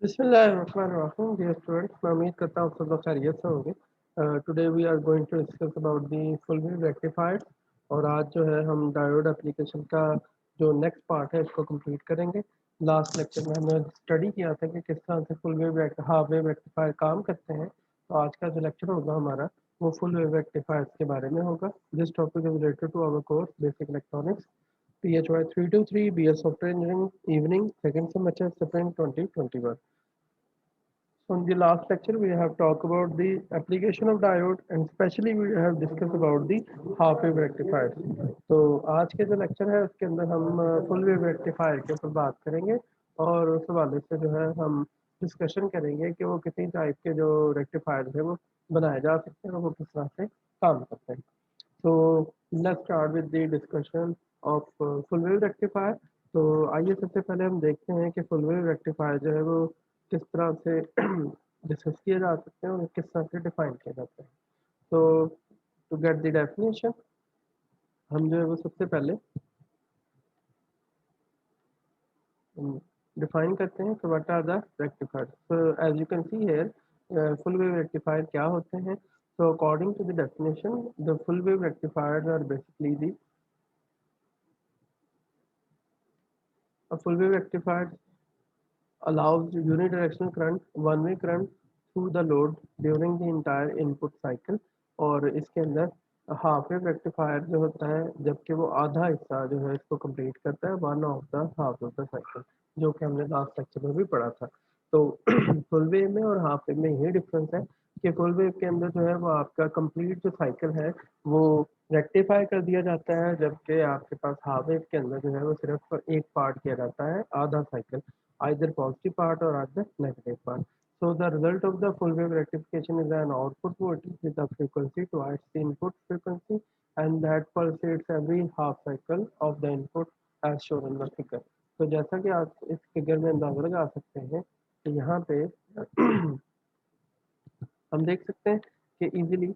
बिस्मिल्लाहिर्रहमानिर्रहीम dear students, मैं उम्मीद करता हूँ सब लोग खैरियत से होंगे। Today we are going to discuss about the full wave rectifier. और आज जो है हम डायोड एप्लीकेशन का जो नेक्स्ट पार्ट है इसको कंप्लीट करेंगे। लास्ट लेक्चर में हमने स्टडी किया था कि किस तरह से full wave half wave rectifier काम करते हैं। तो आज का जो लेक्चर होगा हमारा वो फुल वेव रेक्टिफायर्स के बारे में होगा। This topic is related to our course basic electronics PHY 323 BS Software Engineering Evening second semester Spring 2021. So in the last lecture, we have talked about the application of diode and especially we have discussed about the half wave rectifiers. तो आज के जो lecture है उसके अंदर हम full wave rectifier के ऊपर बात करेंगे और उस हवाले से जो है हम डिस्कशन करेंगे कि वो कितनी टाइप के जो रेक्टिफायर्स है वो बनाए जा सकते हैं और वो किस तरह से काम करते हैं। तो let's start with the discussion of full wave rectifier. तो आइए सबसे पहले हम देखते हैं कि फुल वेव रेक्टिफायर जो है वो किस तरह से डिस्कस किए जा सकते हैं और किस तरह से डिफाइन किए जाते हैं। तो टू गेट द डेफिनेशन हम जो है वो सबसे पहले डिफाइन करते हैं कि what are the rectifier. So as you can see here full wave rectifier क्या होते हैं। So according to the definition, the full wave rectifiers are basically the a full wave rectifier allows unidirectional current, one-way current through the load during the entire input cycle। और इसके अंदर half wave rectifier जो होता है जबकि वो आधा हिस्सा जो है इसको कंप्लीट करता है one of the half of the cycle, जो कि हमने लास्ट लेक्चर में भी पढ़ा था। तो फुल वेव में और हाफ वेव में यही डिफरेंस है कि फुल वेव के अंदर जो है वो आपका कंप्लीट जो साइकिल है वो रेक्टिफाई कर दिया जाता है, जबकि आपके पास हाफ वेव के अंदर जो है वो सिर्फ एक पार्ट किया जाता है, आधा cycle, either positive part or either negative part. So the result of the full wave rectification is an output voltage with a frequency twice the input frequency and that pulsates every half cycle of the input as shown in the figure। तो जैसा कि आप इस figure में अंदाजा लगा सकते हैं कि यहाँ पे हम देख सकते हैं कि इजीली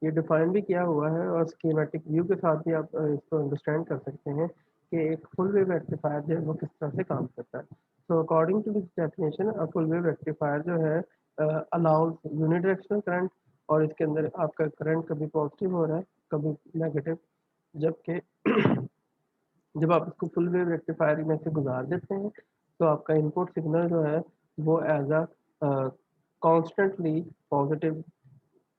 ये डिफाइन भी किया हुआ है और स्कीमेटिक व्यू के साथ भी आप इसको अंडरस्टैंड कर सकते हैं कि एक फुल वेव रेक्टिफायर जो है वो किस तरह से काम करता है। So according to this definition a full wave rectifier जो है अलाउज यूनिडायरेक्शनल करंट। और इसके अंदर आपका करंट कभी पॉजिटिव हो रहा है कभी नेगेटिव, जबकि जब आप इसको फुल वेव रेक्टिफायर में से गुजार देते हैं तो आपका इनपुट सिग्नल जो है वो as a constantly positive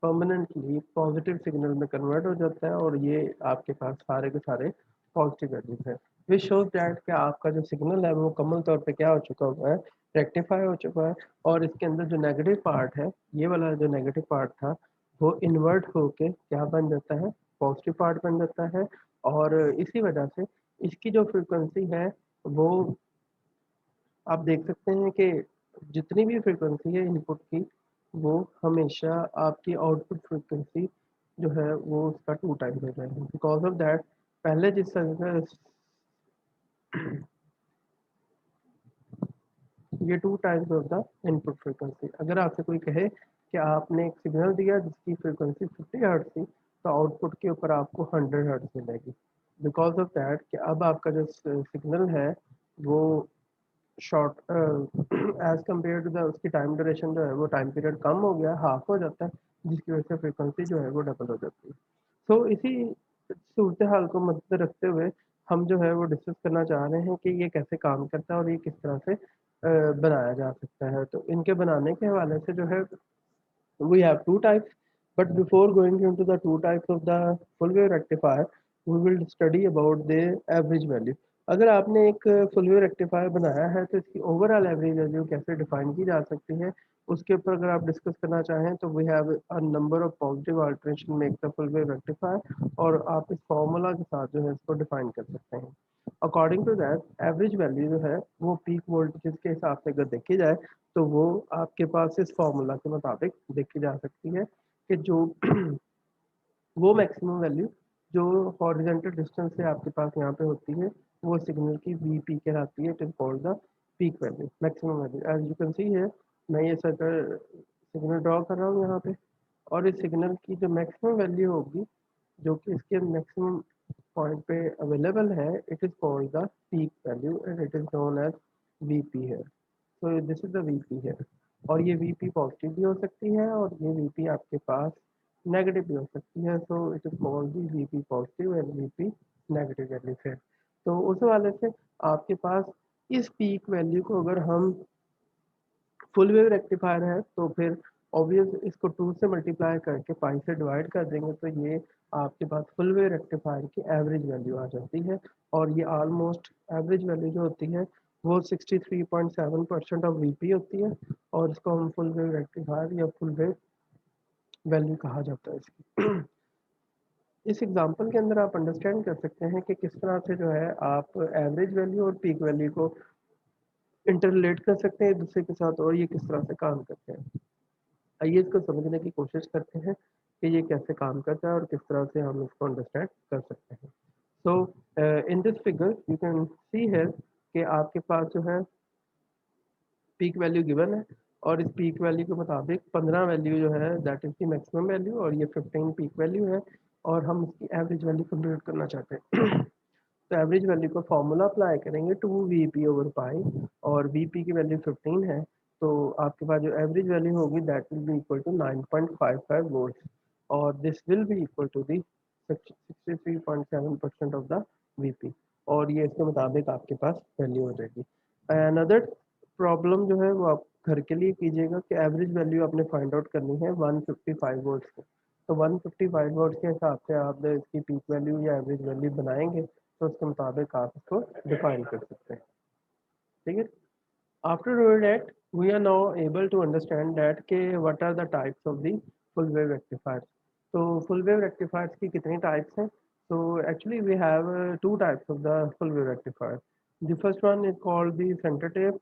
permanently positive signal में कन्वर्ट हो जाता है और ये आपके पास सारे के सारे पॉजिटिव वैल्यूज है। विच शोज दैट कि आपका जो सिग्नल है वो मुकम्मल तौर पे क्या हो चुका हुआ है, रेक्टिफाई हो चुका है। और इसके अंदर जो नेगेटिव पार्ट है, ये वाला जो नेगेटिव पार्ट था वो इन्वर्ट होके क्या बन जाता है, पॉजिटिव पार्ट बन जाता है। और इसी वजह से इसकी जो फ्रीक्वेंसी है वो आप देख सकते हैं कि जितनी भी फ्रीक्वेंसी है इनपुट की वो हमेशा आपकी आउटपुट फ्रीक्वेंसी जो है वो उसका टू टाइम्स हो जाएगा। बिकॉज ऑफ दैट पहले जिस तरह ये two times of the input frequency. अगर आपसे कोई कहे कि आपने एक सिग्नल दिया जिसकी फ्रीक्वेंसी 50 हर्ट्ज थी तो आउटपुट के ऊपर आपको 100 हर्ट्ज मिलेगी। बिकॉज ऑफ दैट कि अब आपका जो सिग्नल है वो short as compare to the उसकी टाइम ड्यूरेशन जो है वो टाइम पीरियड कम हो गया, हाफ हो जाता है, जिसकी वजह से फ्रीक्वेंसी जो है वो डबल हो जाती है। तो इसी सूरत हाल को मद्देनजर रखते हुए हम जो है वो डिस्कस करना चाह रहे हैं कि ये कैसे काम करता है और ये किस तरह से बनाया जा सकता है। तो इनके बनाने के हवाले से जो है we have two types, but before going into the two types of the full wave rectifier we will study about the average value। अगर आपने एक फुल वेव रेक्टिफायर बनाया है तो इसकी ओवरऑल एवरेज वैल्यू कैसे डिफाइन की जा सकती है उसके ऊपर अगर आप डिस्कस करना चाहें तो we have a number of positive alteration make the full wave rectifier. और आप इस फॉर्मूला के साथ जो है इसको डिफाइन कर सकते हैं। According to that average value जो है वो पीक वोल्टेज के हिसाब से अगर देखी जाए तो वो आपके पास इस फॉर्मूला के मुताबिक देखी जा सकती है कि जो वो मैक्सिमम वैल्यू जो हॉरिजॉन्टल डिस्टेंस से आपके पास यहाँ पे होती है वो सिग्नल की वी पी कहलाती है। It is called the peak value, maximum value. As you can see है मैं ये सर्कल सिग्नल ड्रॉ कर रहा हूँ यहाँ पे और इस सिग्नल की जो मैक्सिमम वैल्यू होगी जो कि इसके मैक्सिमम पॉइंट पे अवेलेबल है, it is called the peak value and it is known as V P है। So this is the VP है। और ये वीपी पॉजिटिव भी हो सकती है और ये वीपी आपके पास नेगेटिव भी हो सकती है। So it is called the VP positive and VP negative value फिर। तो उस हवाले से आपके पास इस पीक वैल्यू को अगर हम फुल वेव रेक्टिफायर है तो फिर ऑब्वियस इसको 2 से मल्टीप्लाई करके पाई से डिवाइड कर देंगे तो ये आपके पास फुल वेव रेक्टिफायर की एवरेज वैल्यू आ जाती है। और ये ऑलमोस्ट एवरेज वैल्यू जो होती है वो 63.7% ऑफ वीपी होती है। और इसको हम फुल वेव रेक्टिफायर या फुल वेव वैल्यू कहा जाता है इसकी। इस एग्जांपल के अंदर आप अंडरस्टैंड कर सकते हैं कि किस तरह से जो है आप एवरेज वैल्यू और पीक वैल्यू को इंटरलेट कर सकते हैं एक दूसरे के साथ और ये किस तरह से काम करते हैं। आइए इसको समझने की कोशिश करते हैं कि ये कैसे काम करता है और किस तरह से हम इसको अंडरस्टैंड कर सकते हैं। So in this figure you can see है कि आपके पास जो है पीक वैल्यू गिवन है और इस पीक वैल्यू के मुताबिक 15 वैल्यू जो है that is the maximum value और ये 15 पीक वैल्यू है और हम इसकी एवरेज वैल्यू कंप्यूट करना चाहते हैं। तो एवरेज वैल्यू का फॉर्मूला अप्लाई करेंगे 2 वी पी/पाई और वीपी की वैल्यू 15 है। तो आपके पास जो एवरेज वैल्यू होगी that will be equal to 9.55 volt और this will be equal to the 63.7% of the VP. और ये इसके मुताबिक आपके पास वैल्यू हो जाएगी। अनदर प्रॉब्लम जो है वो आप घर के लिए कीजिएगा कि एवरेज वैल्यू आपने फाइंड आउट करनी है 155 वोल्ट की। तो 155 वोल्ट के हिसाब से आप इसकी पीक वैल्यू या एवरेज वैल्यू बनाएंगे तो उसके मुताबिक आप इसको डिफाइन कर सकते हैं। ठीक है। After doing that we are now able to understand that के what are the types of the full wave rectifiers. तो फुल वेव रेक्टिफायर्स की कितनी टाइप्स हैं? So actually we have two types of the full wave rectifier. The first one is called the center tape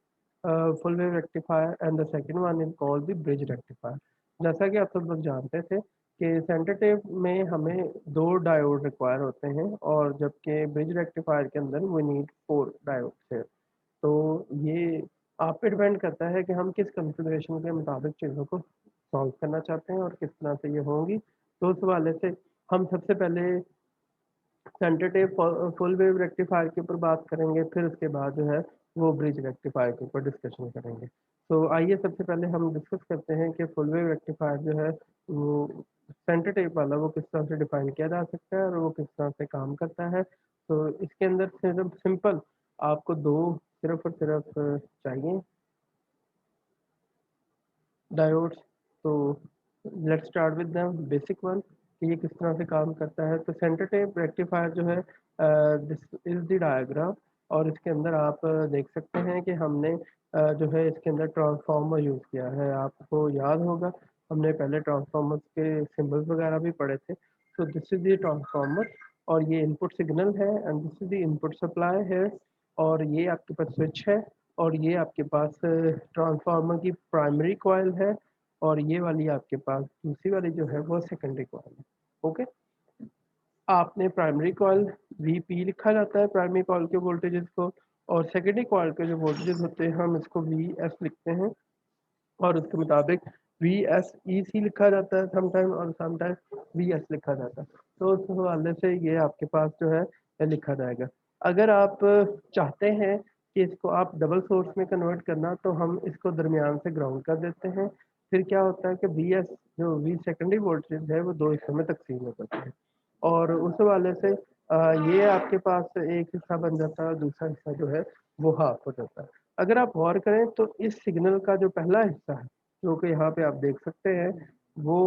full wave rectifier and the second one is called the bridge rectifier. जैसा कि आप सब लोग जानते थे कि centre tap में हमें दो डायोड रिक्वायर होते हैं और जबकि ब्रिज रेक्टिफायर के अंदर वी नीड 4 डायोड है। तो ये आप पे डिपेंड करता है कि हम किस कॉन्फ़िगरेशन के मुताबिक चीज़ों को सॉल्व करना चाहते हैं और किस तरह से ये होंगी। तो उस हवाले से हम सबसे पहले centre tap full wave rectifier के ऊपर बात करेंगे फिर उसके बाद जो है वो ब्रिज रेक्टिफायर के ऊपर डिस्कशन करेंगे। तो आइए सबसे पहले हम डिस्कस करते हैं कि फुल वेव रेक्टिफायर जो है वो सेंटर टेप वाला वो किस तरह से डिफाइन किया जा सकता है और वो किस तरह से काम करता है। तो इसके अंदर सिर्फ सिंपल आपको दो सिर्फ और सिर्फ चाहिए डायोड्स। तो let's start with the basic one कि ये किस तरह से काम करता है। तो सेंटर टेप रेक्टिफायर जो है दिस इज द डायग्राम और इसके अंदर आप देख सकते हैं कि हमने जो है इसके अंदर ट्रांसफार्मर यूज़ किया है। आपको याद होगा हमने पहले ट्रांसफार्मर के सिंबल्स वगैरह भी पढ़े थे। तो दिस इज द ट्रांसफार्मर और ये इनपुट सिग्नल है and this is the input supply है और ये आपके पास स्विच है और ये आपके पास ट्रांसफार्मर की प्राइमरी कॉइल है और ये वाली आपके पास दूसरी वाली जो है वो सेकेंडरी कॉइल है। ओके। आपने प्राइमरी कॉइल वीपी लिखा जाता है प्राइमरी कॉइल के वोल्टेजेस को और सेकेंडरी कॉइल के जो वोल्टेजेस होते हैं हम इसको वी एस लिखते हैं और उसके मुताबिक वी एस ई सी लिखा जाता है समटाइम और समटाइम वी एस लिखा जाता है। तो उस हवाले से ये आपके पास जो है ये लिखा जाएगा। अगर आप चाहते हैं कि इसको आप डबल सोर्स में कन्वर्ट करना तो हम इसको दरमियान से ग्राउंड कर देते हैं। फिर क्या होता है कि वी एस जो वी सेकेंडरी वोल्टेज है वो दो हिस्सों में तकसीम हो जाता है और उस हवाले से ये आपके पास एक हिस्सा बन जाता है और दूसरा हिस्सा जो है वो हाफ हो जाता है। अगर आप गौर करें तो इस सिग्नल का जो पहला हिस्सा है जो कि यहाँ पे आप देख सकते हैं वो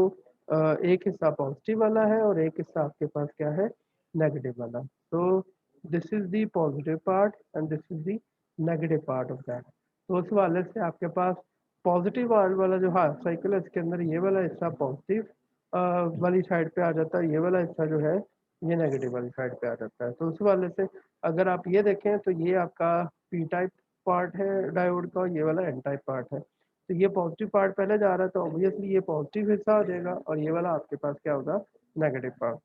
एक हिस्सा पॉजिटिव वाला है और एक हिस्सा आपके पास क्या है नेगेटिव वाला। तो this is the positive part and this is the negative part of that. तो उस वाले से आपके पास पॉजिटिव वाला जो हाफ साइकिल है इसके अंदर ये वाला हिस्सा पॉजिटिव वाली साइड पे आ जाता है ये वाला हिस्सा जो है ये नेगेटिव वाली साइड पे आ जाता है। तो उस वाले से अगर आप ये देखें तो ये आपका पी टाइप पार्ट है डायोड का और ये वाला एन टाइप पार्ट है। तो ये पॉजिटिव पार्ट पहले जा रहा है तो ऑब्वियसली ये पॉजिटिव हिस्सा हो जाएगा और ये वाला आपके पास क्या होगा negative part.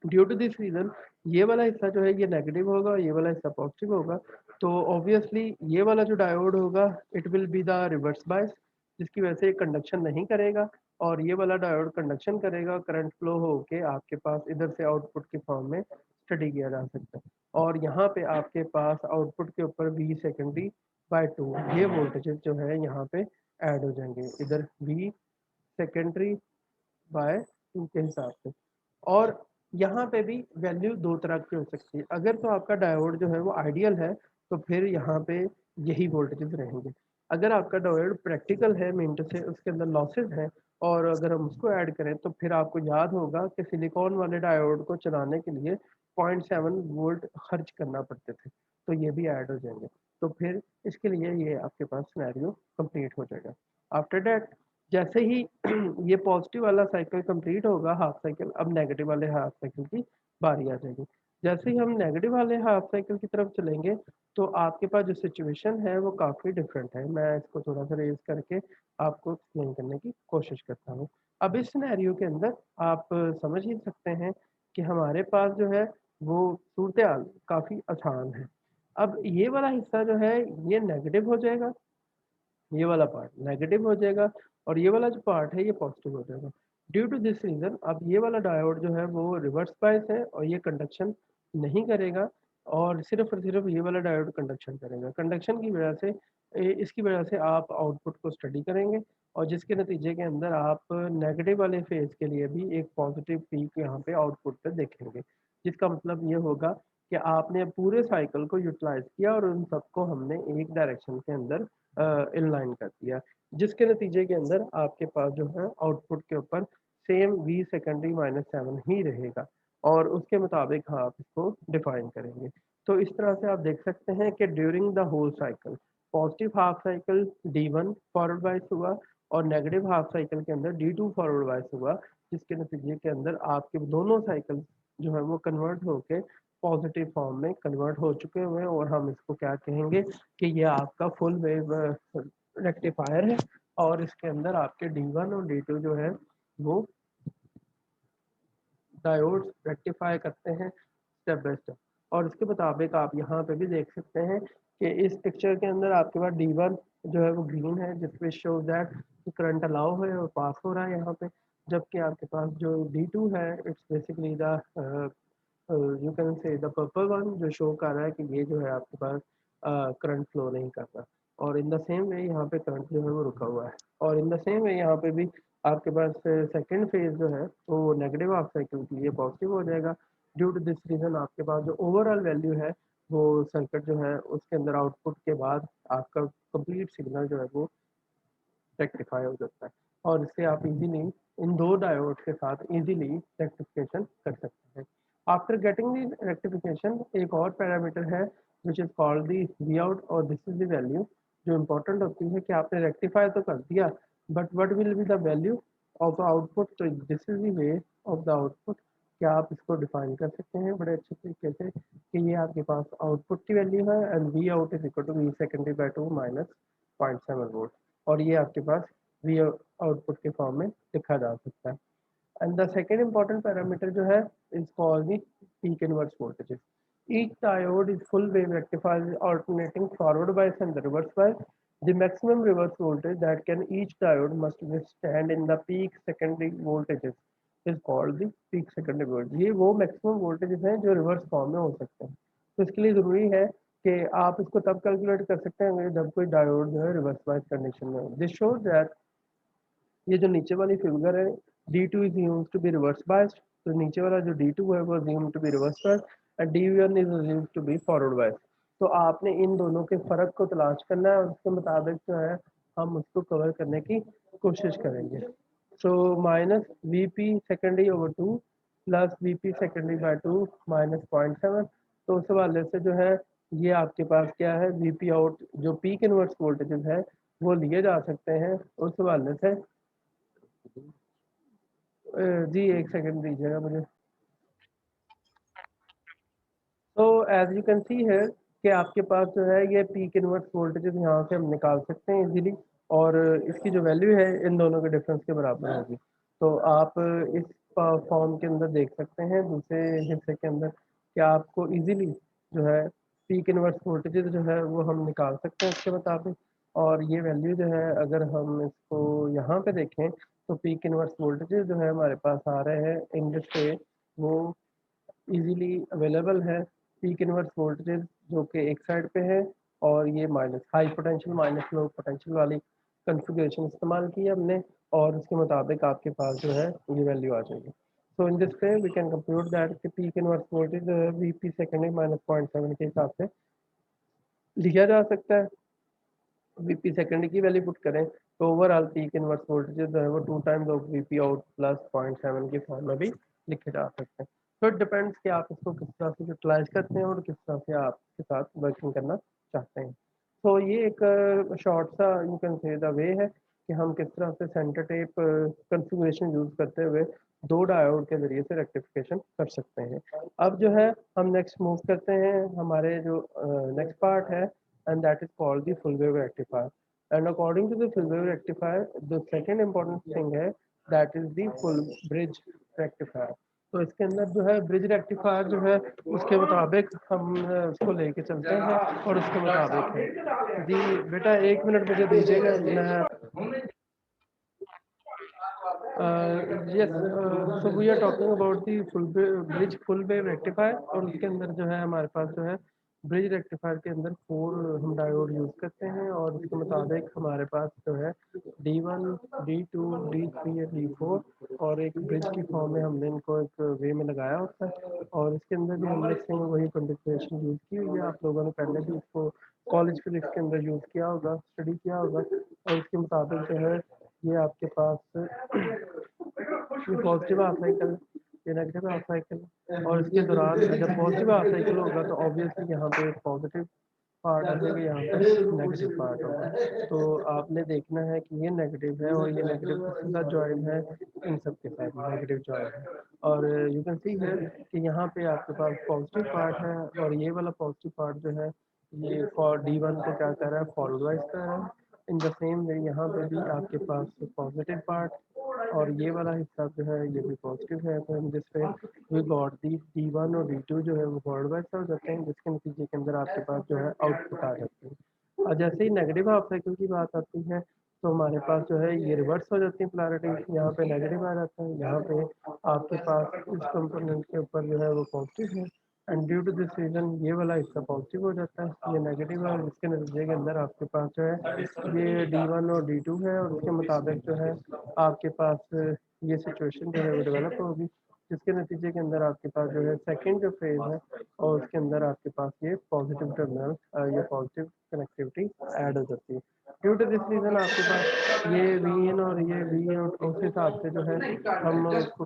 Due to this reason ये वाला हिस्सा जो है ये नेगेटिव होगा और ये वाला हिस्सा पॉजिटिव होगा। तो ऑब्वियसली ये वाला जो डायोड होगा it will be the reverse bias जिसकी वजह से ये कंडक्शन नहीं करेगा और ये वाला डायोड कंडक्शन करेगा करंट फ्लो होके आपके पास इधर से आउटपुट के फॉर्म में स्टडी किया जा सकता है। और यहाँ पे आपके पास आउटपुट के ऊपर वी सेकेंडरी बाय 2 ये वोल्टेजेस जो है यहाँ पे ऐड हो जाएंगे इधर V सेकेंडरी बाय 2 के हिसाब से। और यहाँ पे भी वैल्यू दो तरह की हो सकती है। अगर तो आपका डायोड जो है वो आइडियल है तो फिर यहाँ पे यही वोल्टेजेस रहेंगे। अगर आपका डायोड प्रैक्टिकल है मीन टू से उसके अंदर लॉसेस हैं और अगर हम उसको ऐड करें तो फिर आपको याद होगा कि सिलिकॉन वाले डायोड को चलाने के लिए 0.7 वोल्ट खर्च करना पड़ते थे, तो ये भी ऐड हो जाएंगे। तो फिर इसके लिए ये आपके पास सिनेरियो कंप्लीट हो जाएगा। आफ्टर दैट जैसे ही ये पॉजिटिव वाला साइकिल कंप्लीट होगा हाफ साइकिल, अब नेगेटिव वाले हाफ साइकिल की बारी आ जाएगी। जैसे ही हम नेगेटिव वाले हाफ साइकिल की तरफ चलेंगे तो आपके पास जो सिचुएशन है वो काफ़ी डिफरेंट है। मैं इसको थोड़ा सा रेज करके आपको एक्सप्लेन करने की कोशिश करता हूँ। अब इस सिनेरियो के अंदर आप समझ ही सकते हैं कि हमारे पास जो है वो सूरत हाल काफ़ी आसान है। अब ये वाला हिस्सा जो है ये नेगेटिव हो जाएगा, ये वाला पार्ट नेगेटिव हो जाएगा और ये वाला जो पार्ट है ये पॉजिटिव हो जाएगा। ड्यू टू दिस रीजन अब ये वाला डायोड जो है वो रिवर्स बायस है और ये कंडक्शन नहीं करेगा और सिर्फ ये वाला डायोड कंडक्शन करेगा। कंडक्शन की वजह से इसकी वजह से आप आउटपुट को स्टडी करेंगे और जिसके नतीजे के अंदर आप नेगेटिव वाले फेज के लिए भी एक पॉजिटिव पीक यहाँ पे आउटपुट पे देखेंगे। जिसका मतलब ये होगा कि आपने पूरे साइकिल को यूटिलाइज किया और उन सबको हमने एक डायरेक्शन के अंदर इनलाइन कर दिया, जिसके नतीजे के अंदर आपके पास जो है आउटपुट के ऊपर सेम V सेकेंडरी -7 ही रहेगा और उसके मुताबिक आप इसको डिफाइन करेंगे। तो इस तरह से आप देख सकते हैं कि during the whole cycle positive half cycle D1 forward bias हुआ और नेगेटिव हाफ साइकिल के अंदर D2 फॉरवर्ड बायस हुआ, जिसके नतीजे के अंदर आपके दोनों साइकिल जो है वो कन्वर्ट होके पॉजिटिव फॉर्म में कन्वर्ट हो चुके हुए हैं और हम इसको क्या कहेंगे कि ये आपका फुल वेव रेक्टिफायर है और इसके अंदर आपके D1 और D2 जो है वो डायोड्स रेक्टिफाई करते हैं स्टेप बाय स्टेप। और इसके मुताबिक आप यहाँ पे भी देख सकते हैं कि इस पिक्चर के अंदर आपके पास D1 जो है वो ग्रीन है जिसपे शो दैट करंट अलाउ है और पास हो रहा है यहाँ पे, जबकि आपके पास जो D2 है it's basically the you can से द पर्पल वन जो शो कर रहा है कि ये जो है आपके पास करंट फ्लो नहीं कर रहा और इन द सेम वे यहाँ पे करंट जो है वो रुका हुआ है और इन द सेम वे यहाँ पे भी आपके पास सेकंड फेज जो है वो नेगेटिव हाफ साइकिल के लिए पॉजिटिव हो जाएगा। ड्यू टू दिस रीजन आपके पास जो ओवरऑल वैल्यू है वो सर्किट जो है उसके अंदर आउटपुट के बाद आपका कंप्लीट सिग्नल जो है वो रेक्टिफाई हो जाता है और इससे आप इजीली इन दो डायोड के साथ इजीली रेक्टिफिकेशन कर सकते हैं। आफ्टर गेटिंग द रेक्टिफिकेशन एक और पैरामीटर है which is called the V out और दिस इज द वैल्यू जो इम्पोर्टेंट होती है कि आपने रेक्टिफाई तो कर दिया but what will be the value of output. तो this is the way of the output. क्या आप इसको डिफाइन कर सकते हैं बड़े अच्छे तरीके से कि ये आपके पास आउटपुट की वैल्यू है and V out is equal to V secondary by 2 minus 0.7 volt और ये आपके पास वी आउटपुट के फॉर्म में लिखा जा सकता है। And the second important parameter जो है is called the peak inverse voltages. Each diode is full wave rectifier alternating forward bias and the reverse bias. The maximum reverse voltage that can each diode must withstand in the peak secondary voltages is called the peak secondary voltage। ये वो maximum voltages हैं जो reverse form में हो सकते हैं। तो इसके लिए ज़रूरी है कि आप इसको तब कैलकुलेट कर सकते हैं जब कोई डायोड जो है रिवर्स बायस कंडीशन में हो। दिस शोज दैट ये जो नीचे वाली फिगर है D2 is used to be reverse biased, तो नीचे वाला जो D2 है वो assume to be reverse biased and D1 is assume to be forward biased. तो आपने इन दोनों के फर्क को तलाश करना है और उसके मुताबिक जो है हम उसको कवर करने की कोशिश करेंगे। So minus Vp secondary over 2 plus Vp secondary by 2 minus 0.7। तो उस हवाले से जो है ये आपके पास क्या है Vp आउट जो पीक इनवर्स वोल्टेजेस है वो लिए जा सकते हैं उस हवाले से। जी एक सेकंड दीजिएगा मुझे। तो एज यू कैन सी है कि आपके पास जो है ये पीक इनवर्स वोल्टेजेस यहाँ से हम निकाल सकते हैं इजीली और इसकी जो वैल्यू है इन दोनों के डिफरेंस के बराबर होगी। तो आप इस फॉर्म के अंदर देख सकते हैं दूसरे हिस्से के अंदर कि आपको इजीली जो है पीक इनवर्स वोल्टेजेस जो है वो हम निकाल सकते हैं इसके मुताबिक। और ये वैल्यू जो है अगर हम इसको यहाँ पे देखें तो पीक इनवर्स वोल्टेजेस जो है हमारे पास आ रहे हैं इन पे वो इजीली अवेलेबल है। पीक इनवर्स वोल्टेज जो कि एक साइड पे है और ये minus high potential minus low potential वाली कॉन्फ़िगरेशन इस्तेमाल की है हमने, और उसके मुताबिक आपके पास जो है ये वैल्यू आ जाएगी। So in this way we can compute that कि पीक इनवर्स वोल्टेज जो है वीपी सेकेंडरी -0.7 के हिसाब से लिखा जा सकता है। वीपी सेकेंडरी की वैल्यू पुट करें तो ओवरऑल पीक इनवर्स वोल्टेज जो है वो 2 times of VP out plus 0.7 के फॉर्म में भी लिखे जा सकते हैं। तो इट डिपेंड्स कि आप इसको किस तरह से यूटिलाइज करते हैं और किस तरह से आपके साथ वर्किंग करना चाहते हैं। तो ये एक शॉर्ट सा यू कैन से द वे है कि हम किस तरह से सेंटर टेप कॉन्फ़िगरेशन यूज़ करते हुए दो डायोड के ज़रिए से रेक्टिफिकेशन कर सकते हैं। अब जो है हम नेक्स्ट मूव करते हैं हमारे जो नेक्स्ट पार्ट है, and that is called the full wave rectifier. And according to the full wave rectifier, the second important thing है that is the full bridge rectifier. तो इसके अंदर जो है ब्रिज रेक्टिफायर जो है उसके मुताबिक हम उसको लेके चलते हैं और उसके मुताबिक है जी। बेटा 1 मिनट मुझे दीजिएगा, मैं yes, so we are talking about the bridge full wave rectifier, और उसके अंदर जो है हमारे पास जो है ब्रिज रेक्टिफायर के अंदर 4 हम डायोड यूज़ करते हैं, और उसके मुताबिक हमारे पास जो है D1 D2 D3 या D4 और एक ब्रिज की फॉर्म में हमने इनको एक वे में लगाया होता है, और इसके अंदर भी हमने सेम वही कॉन्फ़िगरेशन यूज़ की हुई है। आप लोगों ने पहले भी इसको कॉलेज फिजिक्स के अंदर यूज़ किया होगा, स्टडी किया होगा, और इसके मुताबिक जो है ये आपके पास ये पॉजिटिव हाफ साइकिल, ये नेगेटिव हाफ साइकिल, और इसके दौरान जब पॉजिटिव हाफ साइकिल होगा तो ऑब्वियसली यहाँ पे एक पॉजिटिव पार्ट आ जाएगा, यहाँ पे नेगेटिव पार्ट होगा। तो आपने देखना है कि ये नेगेटिव है और ये नेगेटिव किसके साथ ज्वाइन है, इन सब के साथ नेगेटिव ज्वाइन है। और यू कैन सी है कि यहाँ पे आपके पास पॉजिटिव पार्ट है, और ये वाला पॉजिटिव पार्ट जो है ये फॉर D1 को क्या कर रहा है, फॉरवर्ड कर रहा है। इन द सेम वे यहाँ पे भी आपके पास पॉजिटिव पार्ट और ये वाला हिस्सा जो है ये भी पॉजिटिव है। तो हम जिस पे वी गॉट दी D1 और D2 जो है वो फॉरवर्ड बाइस हो जाते हैं, जिसके नतीजे के अंदर आपके पास जो है आउटपुट आ जाती है। और जैसे ही नेगेटिव हाफ साइकिल की बात आती है तो हमारे पास जो है ये रिवर्स हो जाती है पोलैरिटी, यहाँ पे नेगेटिव आ जाता है, यहाँ पे आपके पास इस कंपोनेंट के ऊपर जो है वो पॉजिटिव है, and due to this reason ये वाला हिस्सा पॉजिटिव हो जाता है, ये नेगेटिव है, जिसके नतीजे के अंदर आपके पास जो है ये D1 और D2 है, और उसके मुताबिक जो है आपके पास ये सिचुएशन जो है वो डेवलप होगी, जिसके नतीजे के अंदर आपके पास जो है सेकंड जो फेज है और उसके अंदर आपके पास ये पॉजिटिव टर्मिनल या पॉजिटिव कनेक्टिविटी ऐड हो जाती है। ड्यू टू दिस रीजन आपके पास ये Vin और ये V उस हिसाब से जो है हम उसको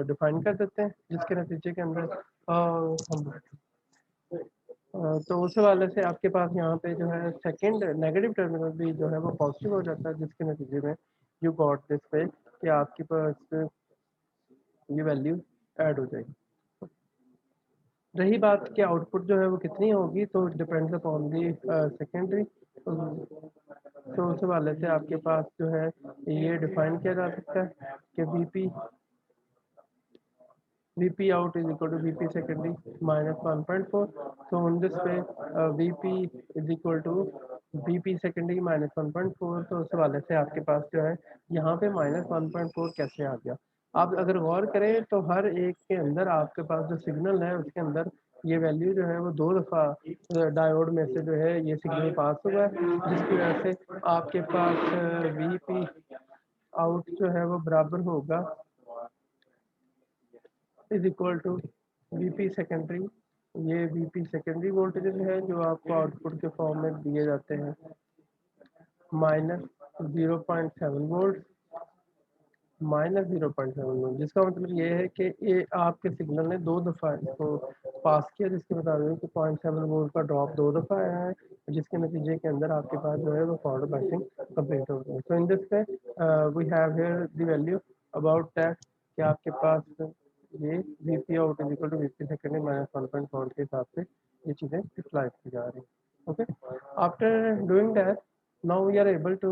डिफाइन कर देते हैं, जिसके नतीजे के अंदर हम तो उस हवाले से आपके पास यहाँ पे जो है सेकंड नेगेटिव टर्मिनल भी जो है वो पॉजिटिव हो जाता है, जिसके नतीजे में यू गॉट दिस वे कि आपके पास ये वैल्यू ऐड हो जाएगी। रही बात कि आउटपुट जो है वो कितनी होगी, तो डिपेंड्स अपॉन दी सेकेंडरी। तो उस हवाले से आपके पास जो है ये डिफाइन किया जा सकता है कि VP out is equal to VP secondary minus 1.4. So on this way, VP is equal to VP secondary minus 1.4. तो उस हवाले से आपके पास जो है यहाँ पे -1.4 कैसे आ गया। आप अगर गौर करें तो हर एक के अंदर आपके पास जो सिग्नल है उसके अंदर ये वैल्यू जो है वो 2 दफ़ा डायोड में से जो है ये सिग्नल पास हुआ है, जिसकी वजह से आपके पास VP आउट जो है वो बराबर होगा is equal to VP secondary. ये वीपी सेकेंडरी वोल्टेज है जो आपको आउटपुट के फॉर्म में दिए जाते हैं -0.7 वोल्ट, -0.7 वोल्ट, जिसका मतलब ये है कि ये आपके सिग्नल ने 2 दफ़ा इसको पास किया, जिसके मुताबिक कि 0.7 वोल्ट का ड्रॉप 2 दफ़ा आया है, जिसके नतीजे के अंदर आपके पास जो है वो फॉरवर्ड बाइसिंग कंप्लीट हो गई। So in this way we have here the value about that कि आपके पास ये VP out is equal to VP secondary -1.4 के हिसाब से ये चीज़ें डिस्प्लाई की जा रही हैं। Okay, after doing that now we are able to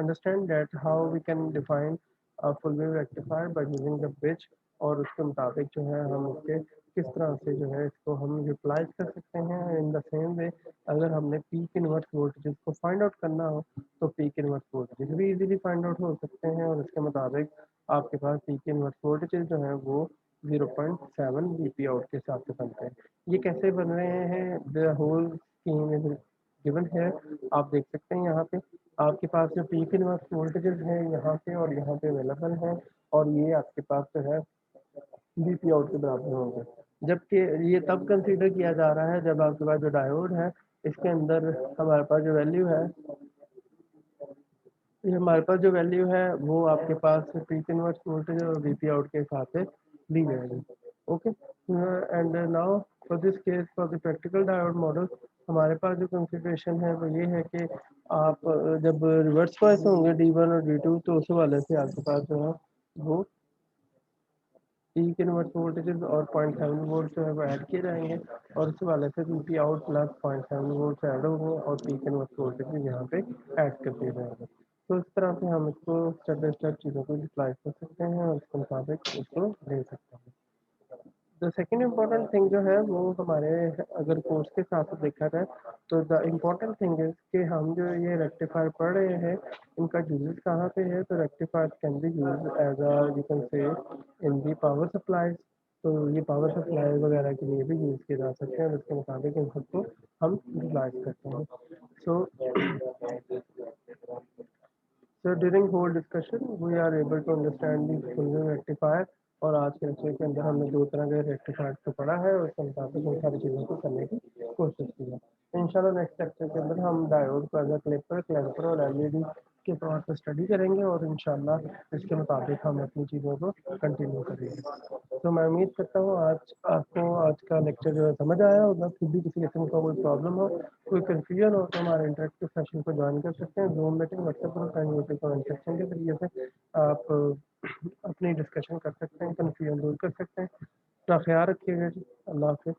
understand that how we can define full wave rectifier by using the bridge, और उसके मुताबिक जो है हम उसके किस तरह से जो है इसको हम यूटिलाइज कर सकते हैं। इन द सेम वे अगर हमने पीक इनवर्स वोल्टेज को फाइंड आउट करना हो तो पीक इनवर्स वोल्टेज भी इजीली फाइंड आउट हो सकते हैं, और इसके मुताबिक आपके पास पीक इनवर्स वोल्टेज जो है वो 0.7 वीपी आउट के हिसाब से बनते हैं। ये कैसे बन रहे हैं, the whole scheme is given है, आप देख सकते हैं यहाँ पे आपके पास जो पीक इनवर्स वोल्टेजेस हैं यहाँ पे और यहाँ पे अवेलेबल हैं, और ये आपके पास जो है बीपी आउट के बराबर होंगे। जबकि ये तब कंसीडर किया जा रहा है जब आपके पास जो डायोड है इसके अंदर हमारे पास जो वैल्यू है, ये हमारे पास जो वैल्यू है वो आपके पास पीक इनवर्स वोल्टेज और वीपी आउट के हिसाब से ली जाएगी। Okay, and now for this case for the practical diode model हमारे पास जो कंसिडरेशन है वो ये है कि आप जब रिवर्स वॉइस होंगे D1 और D2 तो उस वाले से आपके पास जो है वो पीक इनवर्स वोल्टेजेस और 0.7 वोल्ट जो है वो ऐड किए जाएंगे, और इस वाले से VP out plus 0.7 volt add होंगे और पीक इनवर्स वोल्टेजेस यहाँ पे ऐड कर दिए जाएंगे। तो इस तरह से हम इसको स्टेप बाई स्टेप चीज़ों को डिप्लाई कर सकते हैं और उसके मुताबिक उसको ले सकते हैं। द सेकेंड इम्पॉर्टेंट थिंग जो है वो हमारे अगर कोर्स के साथ देखा जाए तो द इम्पॉर्टेंट थिंग इज कि हम जो ये रेक्टिफायर पढ़ रहे हैं इनका यूजेस कहाँ पे है। तो rectifier can be use as a you can say in the power supply. तो ये पावर सप्लाई वगैरह के लिए भी यूज़ किए जा सकते हैं, उसके मुताबिक इन सबको हम यूटिलाइज करते हैं। सो So during whole discussion, we are able to understand the full rectifier, और आज के लेक्चर के अंदर हमने दो तरह के रेक्टिफायर को पढ़ा है और उसके मुताबिक उन सारी चीज़ों को करने की कोशिश की है। इंशाल्लाह नेक्स्ट लेक्चर के अंदर हम डायोड को एज अ क्लिपर, क्लैंपर और एलईडी के तौर पर स्टडी करेंगे, और इंशाल्लाह इसके मुताबिक हम अपनी चीज़ों को कंटिन्यू करेंगे। तो मैं उम्मीद करता हूँ आज आपको आज का लेक्चर जो है समझ आया होगा। फिर भी किसी किस्म का कोई प्रॉब्लम हो, कोई कन्फ्यूजन हो तो हमारे इंटरेक्टिव सेशन को ज्वाइन कर सकते हैं। Zoom meeting, WhatsApp group and YouTube comment section के जरिए से आप अपनी डिस्कशन कर सकते हैं, कन्फ्यूजन दूर कर सकते हैं। अपना ख्याल रखिएगा जी। अल्लाह हाफिज़।